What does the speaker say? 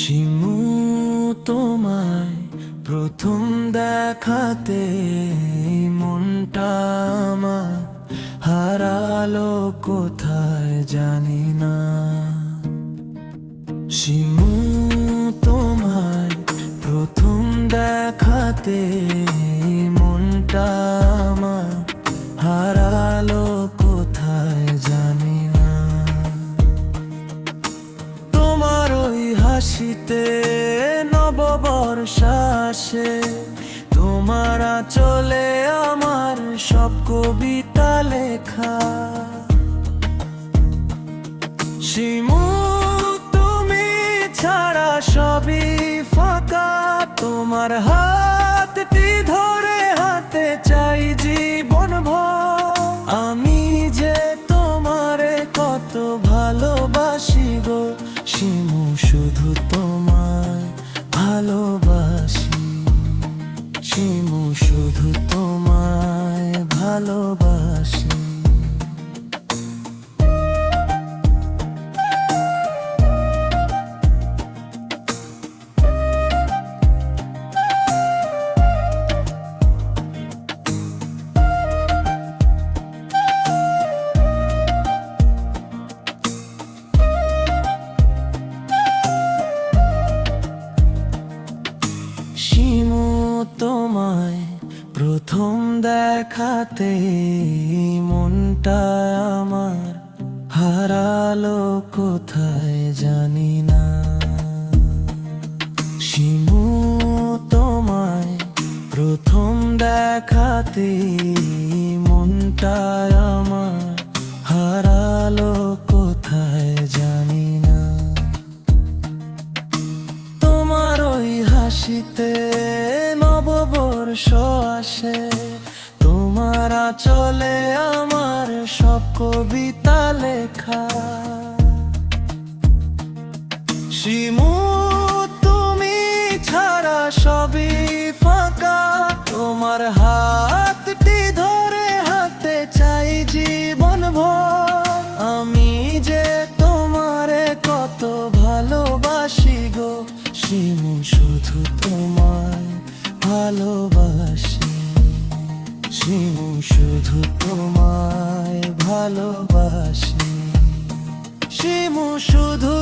শিমু, তোমায় প্রথম দেখাতে মনটা আমার হারালো কোথায় জানি না। শিমু, তোমায় প্রথম দেখাতে মনটা আমার হারালো কোথায় জানি না। তোমার ওই হাসিতে নববর্ষা আসে, তোমার আঁচলে আমার সব কবিতা লেখা। শিমু, তুমি ছাড়া সবই ফাঁকা, তোমার হাতটি ধরে হাতে চাই জীবন ভর। আমি যে তোমারে কত ভালোবাসি গো শিমু, শুধু তোমায় ভালোবাসি। শিমু, শুধু তোমায় ভালোবাসি। শিমু, তোমায় প্রথম দেখাতে মনটা আমার হারালো কোথায় জানি না। শিমু, তোমায় প্রথম দেখাতে মনটা আমার হারালো কোথায় জানি না। তোমার ওই হাসিতে নববর্ষ আসে, তোমার আঁচলে আমার সব কবিতা লেখা। শিমু, তুমি ছাড়া সবই ফাঁকা, তোমার হাতটি ধরে হাতে চাই জীবন ভর। আমি যে তোমারে কত ভালোবাসি গো শিমু, শুধু তোমায় ভালোবাসি। শিমু, শুধু তোমায় ভালোবাসি। শিমু, শুধু